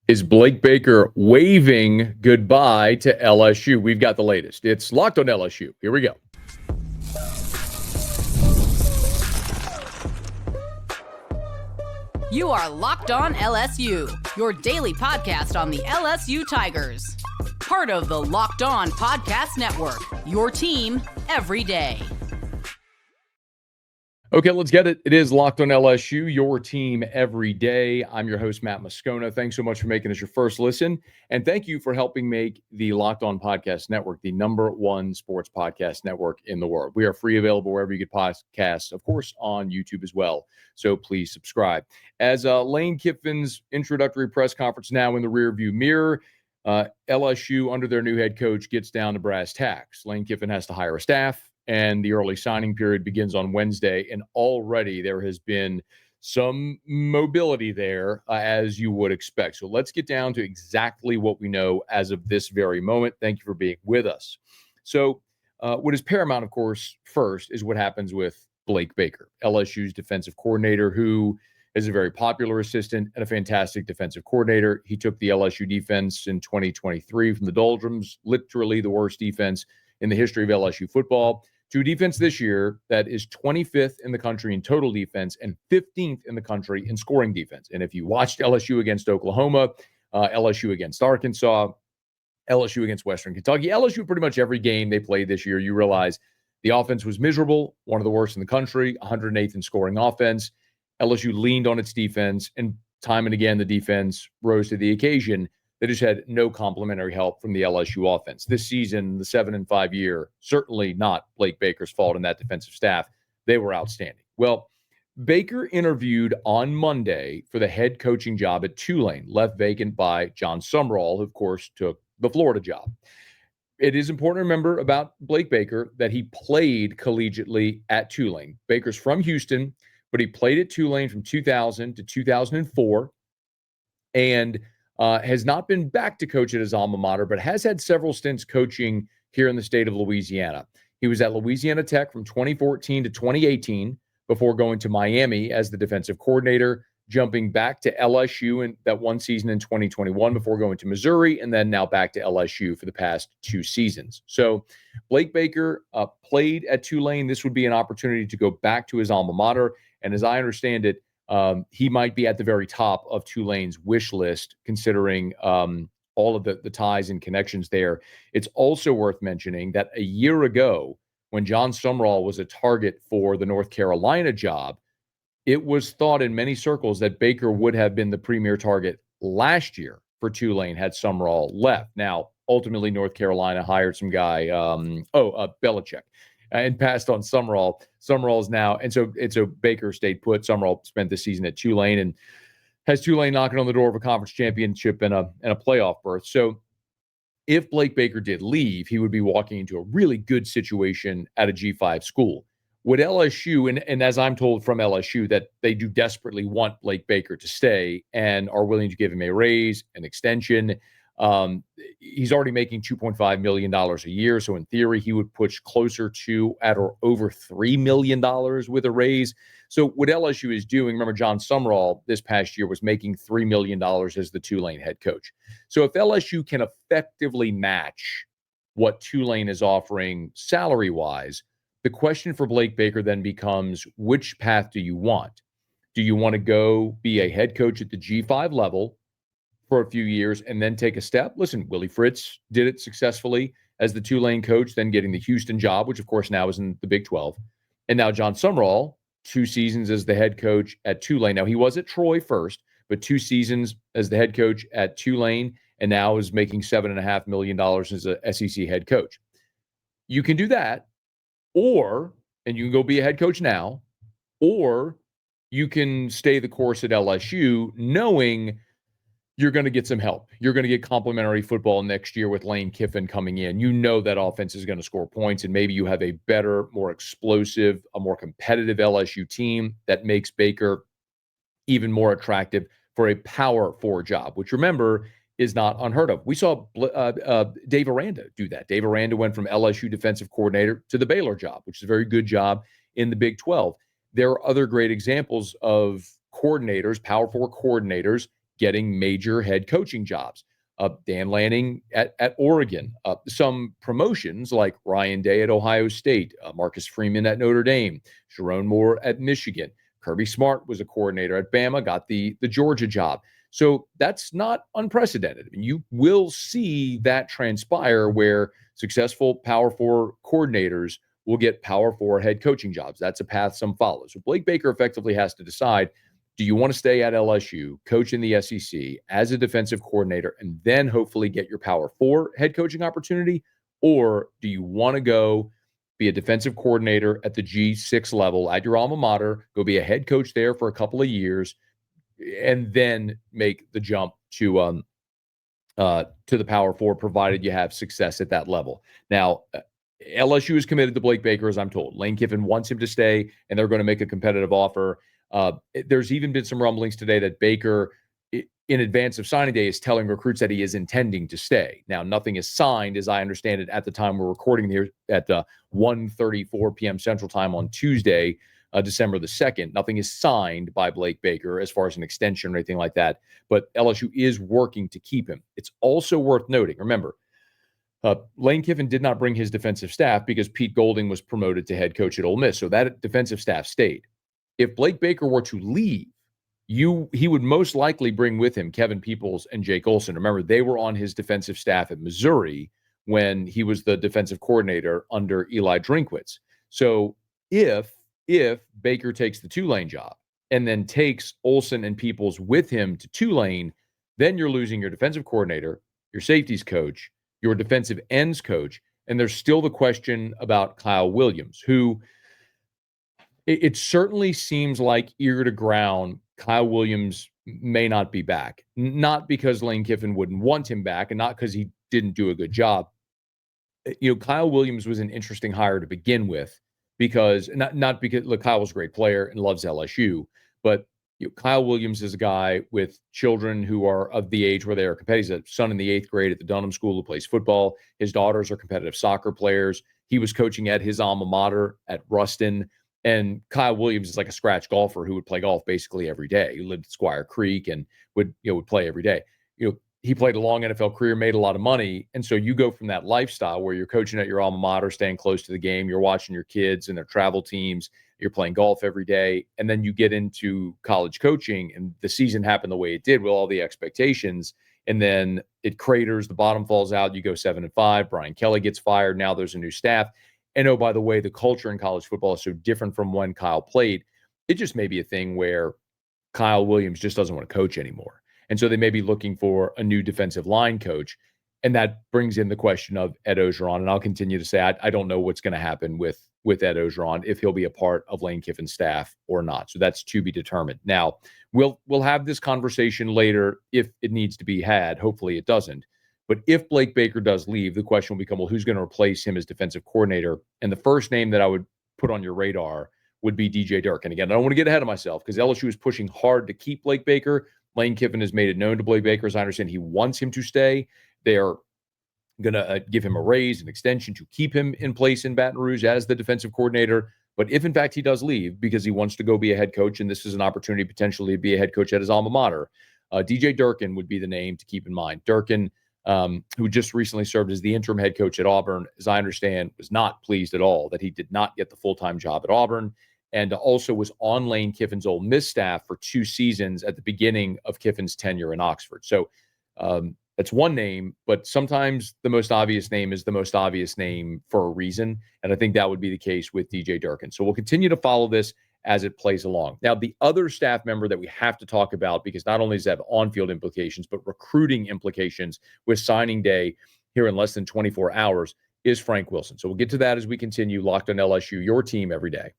Is Blake Baker waving goodbye to LSU? We've got the latest. It's Locked on LSU. Here we go. You are Locked on LSU, your daily podcast on the LSU Tigers. Part of the Locked On Podcast Network, your team every day. Okay, let's get it. It is Locked on LSU, your team every day. I'm your host, Matt Moscona. Thanks so much for making us your first listen. And thank you for helping make the Locked on Podcast Network the #1 sports podcast network in the world. We are free, available wherever you get podcasts, of course, on YouTube as well. So please subscribe. As Lane Kiffin's introductory press conference now in the rearview mirror, LSU, under their new head coach, gets down to brass tacks. Lane Kiffin has to hire a staff, and the early signing period begins on Wednesday. And already there has been some mobility there, as you would expect. So let's get down to exactly what we know as of this very moment. Thank you for being with us. So what is paramount, of course, first is what happens with Blake Baker, LSU's defensive coordinator, who is a very popular assistant and a fantastic defensive coordinator. He took the LSU defense in 2023 from the doldrums, literally the worst defense in the history of LSU football, to a defense this year that is 25th in the country in total defense and 15th in the country in scoring defense. And if you watched LSU against Oklahoma, LSU against Arkansas, LSU against Western Kentucky, LSU pretty much every game they played this year, you realize the offense was miserable, one of the worst in the country, 108th in scoring offense. LSU leaned on its defense, and time and again, the defense rose to the occasion. They just had no complimentary help from the LSU offense. This season, the 7-5 year, certainly not Blake Baker's fault in that defensive staff. They were outstanding. Well, Baker interviewed on Monday for the head coaching job at Tulane, left vacant by John Sumrall, who, of course, took the Florida job. It is important to remember about Blake Baker that he played collegiately at Tulane. Baker's from Houston, but he played at Tulane from 2000 to 2004 and has not been back to coach at his alma mater, but has had several stints coaching here in the state of Louisiana. He was at Louisiana Tech from 2014 to 2018 before going to Miami as the defensive coordinator, jumping back to LSU in that one season in 2021 before going to Missouri, and then now back to LSU for the past 2 seasons. So Blake Baker played at Tulane. This would be an opportunity to go back to his alma mater. And as I understand it, he might be at the very top of Tulane's wish list, considering all of the ties and connections there. It's also worth mentioning that a year ago, when John Sumrall was a target for the North Carolina job, it was thought in many circles that Baker would have been the premier target last year for Tulane had Sumrall left. Now, ultimately, North Carolina hired some guy, Belichick, and passed on Sumrall. Sumrall's now, and so Baker stayed put. Sumrall spent the season at Tulane and has Tulane knocking on the door of a conference championship and a playoff berth. So if Blake Baker did leave, he would be walking into a really good situation at a G5 school. Would LSU, and as I'm told from LSU, that they do desperately want Blake Baker to stay and are willing to give him a raise, an extension. He's already making $2.5 million a year. So in theory, he would push closer to at or over $3 million with a raise. So what LSU is doing, remember John Sumrall this past year was making $3 million as the Tulane head coach. So if LSU can effectively match what Tulane is offering salary-wise, the question for Blake Baker then becomes, which path do you want? Do you want to go be a head coach at the G5 level for a few years and then take a step? Listen, Willie Fritz did it successfully as the Tulane coach, then getting the Houston job, which of course now is in the Big 12. And now John Sumrall, 2 seasons as the head coach at Tulane. Now he was at Troy first, but 2 seasons as the head coach at Tulane, and now is making $7.5 million as a SEC head coach. You can do that, and you can go be a head coach now, or you can stay the course at LSU knowing you're going to get some help. You're going to get complimentary football next year with Lane Kiffin coming in. You know that offense is going to score points, and maybe you have a better, more explosive, a more competitive LSU team that makes Baker even more attractive for a Power 4 job, which, remember, is not unheard of. We saw Dave Aranda do that. Dave Aranda went from LSU defensive coordinator to the Baylor job, which is a very good job in the Big 12. There are other great examples of coordinators, Power 4 coordinators, getting major head coaching jobs. Dan Lanning at Oregon, some promotions like Ryan Day at Ohio State, Marcus Freeman at Notre Dame, Sharon Moore at Michigan. Kirby Smart was a coordinator at Bama, got the Georgia job. So that's not unprecedented. I mean, you will see that transpire where successful Power 4 coordinators will get Power 4 head coaching jobs. That's a path some follow. So Blake Baker effectively has to decide, do you want to stay at LSU, coach in the SEC as a defensive coordinator, and then hopefully get your Power 4 head coaching opportunity? Or do you want to go be a defensive coordinator at the G6 level at your alma mater, go be a head coach there for a couple of years, and then make the jump to the Power 4, provided you have success at that level? Now, LSU is committed to Blake Baker, as I'm told. Lane Kiffin wants him to stay, and they're going to make a competitive offer. There's even been some rumblings today that Baker, in advance of signing day, is telling recruits that he is intending to stay. Now, nothing is signed, as I understand it, at the time we're recording here at 1:34 p.m. Central Time on Tuesday, December the 2nd. Nothing is signed by Blake Baker as far as an extension or anything like that, but LSU is working to keep him. It's also worth noting, remember, Lane Kiffin did not bring his defensive staff because Pete Golding was promoted to head coach at Ole Miss, so that defensive staff stayed. If Blake Baker were to leave, he would most likely bring with him Kevin Peoples and Jake Olson. Remember, they were on his defensive staff at Missouri when he was the defensive coordinator under Eli Drinkwitz. So if Baker takes the Tulane job and then takes Olson and Peoples with him to Tulane, then you're losing your defensive coordinator, your safeties coach, your defensive ends coach, and there's still the question about Kyle Williams, who it certainly seems like ear to ground, Kyle Williams may not be back. Not because Lane Kiffin wouldn't want him back and not because he didn't do a good job. Kyle Williams was an interesting hire to begin with because not because, look, Kyle was a great player and loves LSU, but Kyle Williams is a guy with children who are of the age where they are competitive. He's a son in the 8th grade at the Dunham School who plays football. His daughters are competitive soccer players. He was coaching at his alma mater at Ruston. And Kyle Williams is like a scratch golfer who would play golf basically every day. He lived at Squire Creek and would play every day. He played a long NFL career, made a lot of money. And so you go from that lifestyle where you're coaching at your alma mater, staying close to the game, you're watching your kids and their travel teams, you're playing golf every day, and then you get into college coaching and the season happened the way it did with all the expectations, and then it craters, the bottom falls out, you go 7-5, Brian Kelly gets fired, now there's a new staff. And oh, by the way, the culture in college football is so different from when Kyle played. It just may be a thing where Kyle Williams just doesn't want to coach anymore. And so they may be looking for a new defensive line coach. And that brings in the question of Ed Ogeron. And I'll continue to say, I don't know what's going to happen with Ed Ogeron, if he'll be a part of Lane Kiffin's staff or not. So that's to be determined. Now, we'll have this conversation later if it needs to be had. Hopefully it doesn't. But if Blake Baker does leave, the question will become, well, who's going to replace him as defensive coordinator? And the first name that I would put on your radar would be DJ Durkin. Again, I don't want to get ahead of myself because LSU is pushing hard to keep Blake Baker. Lane Kiffin has made it known to Blake Baker, as I understand, he wants him to stay. They are going to give him a raise, an extension to keep him in place in Baton Rouge as the defensive coordinator. But if, in fact, he does leave because he wants to go be a head coach, and this is an opportunity potentially to be a head coach at his alma mater, DJ Durkin would be the name to keep in mind. Durkin, who just recently served as the interim head coach at Auburn, as I understand, was not pleased at all that he did not get the full-time job at Auburn, and also was on Lane Kiffin's Ole Miss staff for 2 seasons at the beginning of Kiffin's tenure in Oxford. So that's one name, but sometimes the most obvious name is the most obvious name for a reason, and I think that would be the case with DJ Durkin. So we'll continue to follow this as it plays along. Now, the other staff member that we have to talk about, because not only does it have on-field implications, but recruiting implications with signing day here in less than 24 hours, is Frank Wilson. So we'll get to that as we continue. Locked on LSU, your team every day.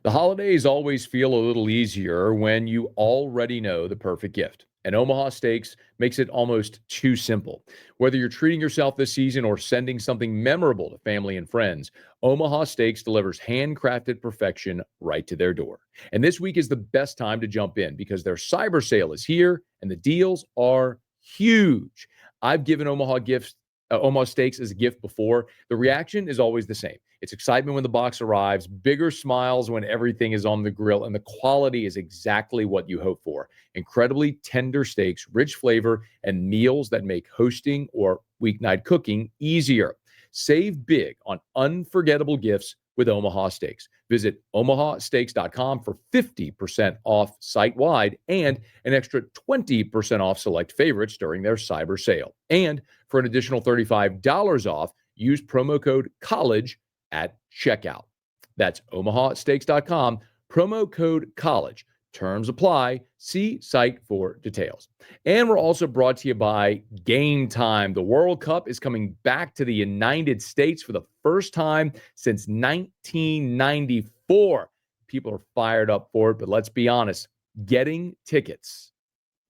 The holidays always feel a little easier when you already know the perfect gift. And Omaha Steaks makes it almost too simple. Whether you're treating yourself this season or sending something memorable to family and friends, Omaha Steaks delivers handcrafted perfection right to their door. And this week is the best time to jump in because their cyber sale is here and the deals are huge. I've given Omaha Steaks as a gift before. The reaction is always the same. It's excitement when the box arrives, bigger smiles when everything is on the grill, and the quality is exactly what you hope for. Incredibly tender steaks, rich flavor, and meals that make hosting or weeknight cooking easier. Save big on unforgettable gifts with Omaha Steaks. Visit omahasteaks.com for 50% off site-wide and an extra 20% off select favorites during their cyber sale. And for an additional $35 off, use promo code COLLEGE at checkout. That's omahasteaks.com, promo code COLLEGE. Terms apply. See site for details. And we're also brought to you by Game Time. The World Cup is coming back to the United States for the first time since 1994. People are fired up for it, but let's be honest, getting tickets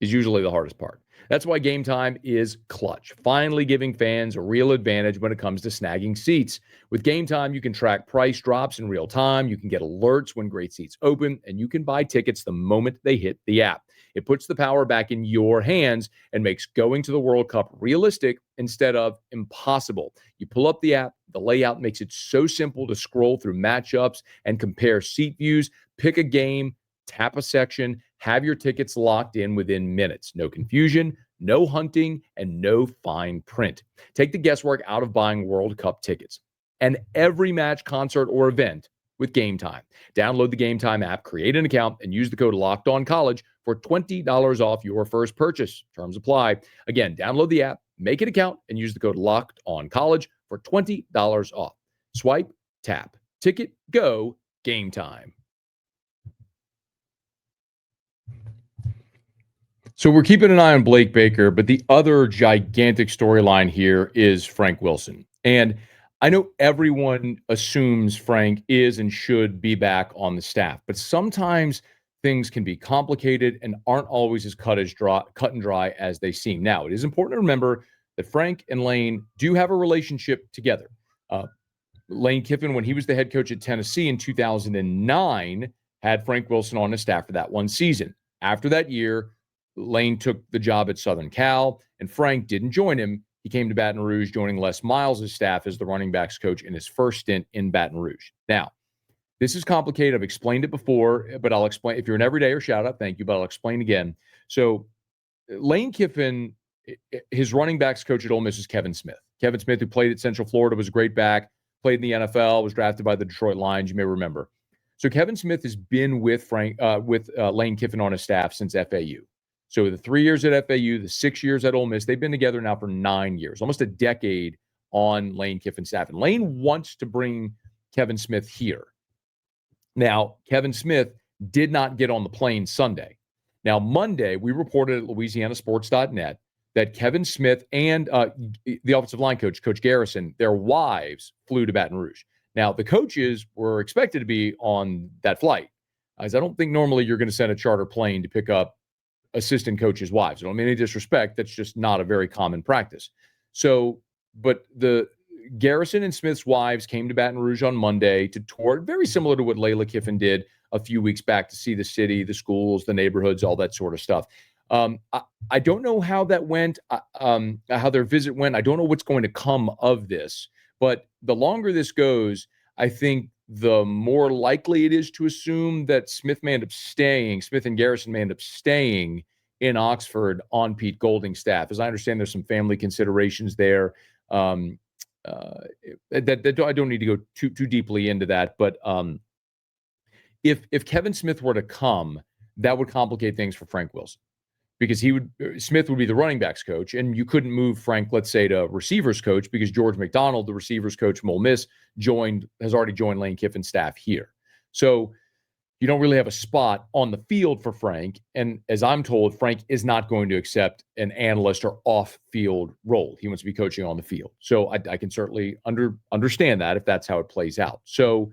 is usually the hardest part. That's why Game Time is clutch, finally giving fans a real advantage when it comes to snagging seats. With Game Time, you can track price drops in real time, you can get alerts when great seats open, and you can buy tickets the moment they hit the app. It puts the power back in your hands and makes going to the World Cup realistic instead of impossible. You pull up the app, the layout makes it so simple to scroll through matchups and compare seat views, pick a game, tap a section, have your tickets locked in within minutes. No confusion, no hunting, and no fine print. Take the guesswork out of buying World Cup tickets. And every match, concert, or event with Game Time. Download the Game Time app, create an account, and use the code LOCKEDONCollege for $20 off your first purchase. Terms apply. Again, download the app, make an account, and use the code LOCKEDONCollege for $20 off. Swipe, tap, ticket, go, Game Time. So we're keeping an eye on Blake Baker, but the other gigantic storyline here is Frank Wilson. And I know everyone assumes Frank is and should be back on the staff, but sometimes things can be complicated and aren't always as cut and dry as they seem. Now, it is important to remember that Frank and Lane do have a relationship together. Lane Kiffin, when he was the head coach at Tennessee in 2009, had Frank Wilson on his staff for that one season. After that year, Lane took the job at Southern Cal, and Frank didn't join him. He came to Baton Rouge, joining Les Miles' staff as the running backs coach in his first stint in Baton Rouge. Now, this is complicated. I've explained it before, but I'll explain. If you're an everydayer, shout out, thank you, but I'll explain again. So Lane Kiffin, his running backs coach at Ole Miss is Kevin Smith. Kevin Smith, who played at Central Florida, was a great back, played in the NFL, was drafted by the Detroit Lions, you may remember. So Kevin Smith has been with Lane Kiffin on his staff since FAU. So the 3 years at FAU, the 6 years at Ole Miss, they've been together now for 9 years, almost a decade on Lane Kiffin's staff. And Lane wants to bring Kevin Smith here. Now, Kevin Smith did not get on the plane Sunday. Now, Monday, we reported at LouisianaSports.net that Kevin Smith and the offensive line coach, Coach Garrison, their wives flew to Baton Rouge. Now, the coaches were expected to be on that flight, as I don't think normally you're going to send a charter plane to pick up assistant coaches' wives. I don't mean any disrespect. That's just not a very common practice. So, but the Garrison and Smith's wives came to Baton Rouge on Monday to tour, very similar to what Layla Kiffin did a few weeks back, to see the city, the schools, the neighborhoods, all that sort of stuff. I don't know how that went, how their visit went. I don't know what's going to come of this, but the longer this goes, I think the more likely it is to assume that Smith and Garrison may end up staying in Oxford on Pete Golding's staff. As I understand, there's some family considerations there. That I don't need to go too deeply into that. But if Kevin Smith were to come, that would complicate things for Frank Wilson, because Smith would be the running backs coach, and you couldn't move Frank, let's say, to receivers coach, because George McDonald, the receivers coach from Ole Miss, has already joined Lane Kiffin's staff here. So you don't really have a spot on the field for Frank. And as I'm told, Frank is not going to accept an analyst or off-field role. He wants to be coaching on the field. So I can certainly understand that if that's how it plays out. So,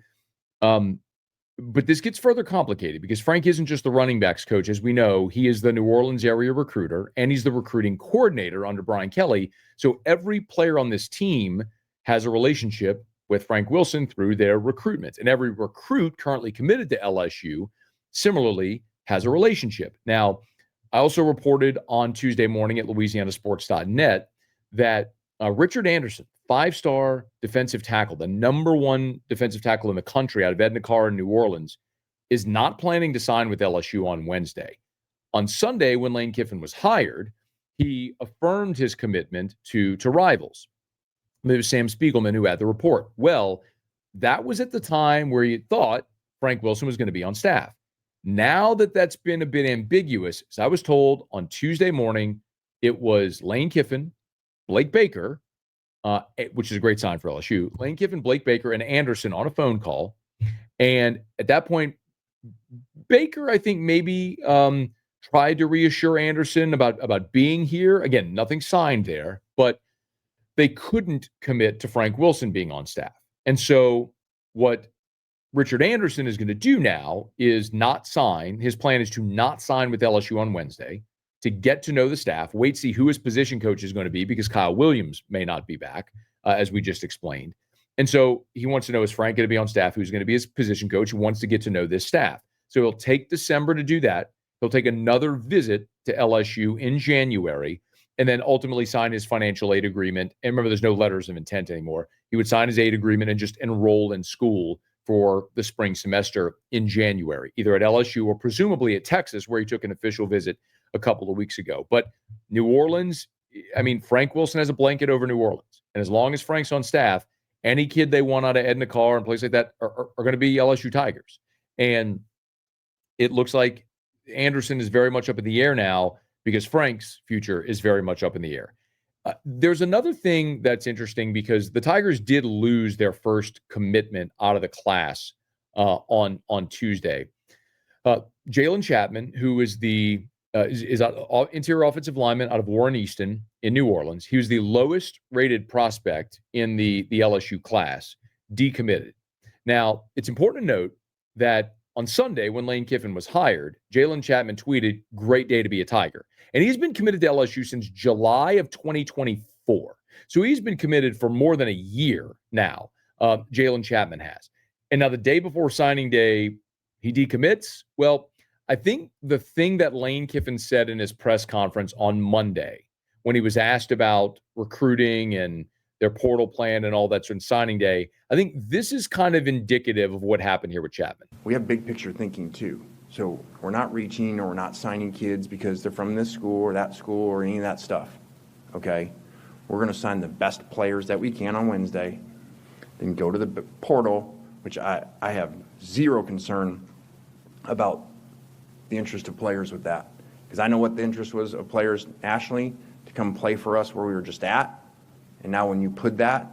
but this gets further complicated, because Frank isn't just the running backs coach. As we know, he is the New Orleans area recruiter, and he's the recruiting coordinator under Brian Kelly. So every player on this team has a relationship with Frank Wilson through their recruitment. And every recruit currently committed to LSU similarly has a relationship. Now, I also reported on Tuesday morning at LouisianaSports.net that Richard Anderson, five-star defensive tackle, the number one defensive tackle in the country out of Edna Carr in New Orleans, is not planning to sign with LSU on Wednesday. On Sunday, when Lane Kiffin was hired, he affirmed his commitment to rivals. It was Sam Spiegelman who had the report. Well, that was at the time where you thought Frank Wilson was going to be on staff. Now that that's been a bit ambiguous, as I was told on Tuesday morning, it was Lane Kiffin, Blake Baker, which is a great sign for LSU, Lane Kiffin, Blake Baker, and Anderson on a phone call. And at that point, Baker, I think, maybe tried to reassure Anderson about being here. Again, nothing signed there, but they couldn't commit to Frank Wilson being on staff. And so what Richard Anderson is going to do now is not sign. His plan is to not sign with LSU on Wednesday, to get to know the staff, wait, see who his position coach is going to be, because Kyle Williams may not be back, as we just explained. And so he wants to know, is Frank going to be on staff? Who's going to be his position coach? He wants to get to know this staff. So he'll take December to do that. He'll take another visit to LSU in January, and then ultimately sign his financial aid agreement. And remember, there's no letters of intent anymore. He would sign his aid agreement and just enroll in school for the spring semester in January, either at LSU or presumably at Texas, where he took an official visit a couple of weeks ago. But New Orleans, I mean, Frank Wilson has a blanket over New Orleans. And as long as Frank's on staff, any kid they want out of Edna Carr and places like that are going to be LSU Tigers. And it looks like Anderson is very much up in the air now, because Frank's future is very much up in the air. There's another thing that's interesting, because the Tigers did lose their first commitment out of the class on Tuesday. Jalan Chapman, who is the interior offensive lineman out of Warren Easton in New Orleans. He was the lowest rated prospect in the LSU class, decommitted. Now, it's important to note that on Sunday, when Lane Kiffin was hired, Jalan Chapman tweeted, "Great day to be a Tiger." And he's been committed to LSU since July of 2024. So he's been committed for more than a year now, Jalan Chapman has. And now the day before signing day, he decommits. Well, I think the thing that Lane Kiffin said in his press conference on Monday, when he was asked about recruiting and their portal plan and all that on signing day, I think this is kind of indicative of what happened here with Chapman. We have big picture thinking too. So we're not reaching or we're not signing kids because they're from this school or that school or any of that stuff, okay? We're going to sign the best players that we can on Wednesday, then go to the portal, which I have zero concern about the interest of players with that, because I know what the interest was of players nationally to come play for us where we were just at. And now when you put that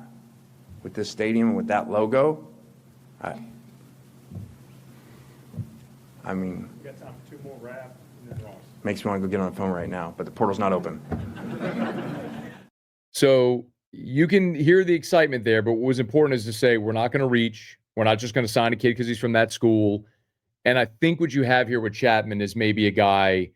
with this stadium and with that logo, I mean, we got time for two more rap and then Ross. Makes me want to go get on the phone right now, but the portal's not open. So you can hear the excitement there, but what was important is to say we're not going to reach. We're not just going to sign a kid because he's from that school. And I think what you have here with Chapman is maybe a guy,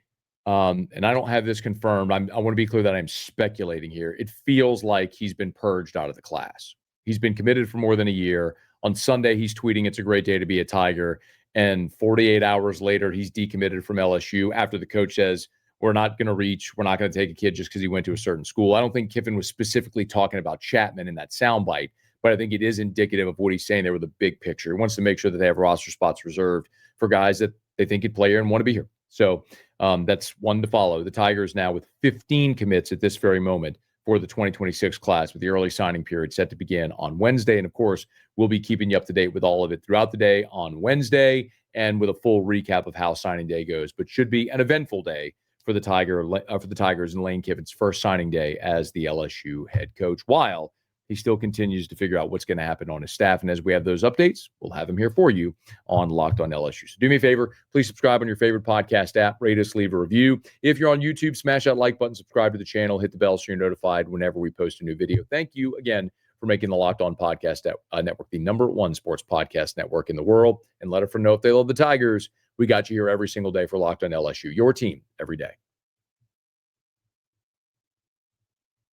and I don't have this confirmed. I want to be clear that I'm speculating here. It feels like he's been purged out of the class. He's been committed for more than a year. On Sunday, he's tweeting, "It's a great day to be a Tiger." And 48 hours later, he's decommitted from LSU after the coach says, we're not going to reach. We're not going to take a kid just because he went to a certain school. I don't think Kiffin was specifically talking about Chapman in that soundbite, but I think it is indicative of what he's saying there with the big picture. He wants to make sure that they have roster spots reserved for guys that they think could play here and want to be here. So that's one to follow. The Tigers now with 15 commits at this very moment for the 2026 class, with the early signing period set to begin on Wednesday. And of course, we'll be keeping you up to date with all of it throughout the day on Wednesday and with a full recap of how signing day goes. But should be an eventful day for the Tigers and Lane Kiffin's first signing day as the LSU head coach, while he still continues to figure out what's going to happen on his staff. And as we have those updates, we'll have them here for you on Locked on LSU. So do me a favor, please subscribe on your favorite podcast app, rate us, leave a review. If you're on YouTube, smash that like button, subscribe to the channel, hit the bell so you're notified whenever we post a new video. Thank you again for making the Locked on Podcast Network the #1 sports podcast network in the world. And let a friend know if they love the Tigers. We got you here every single day for Locked on LSU, your team every day.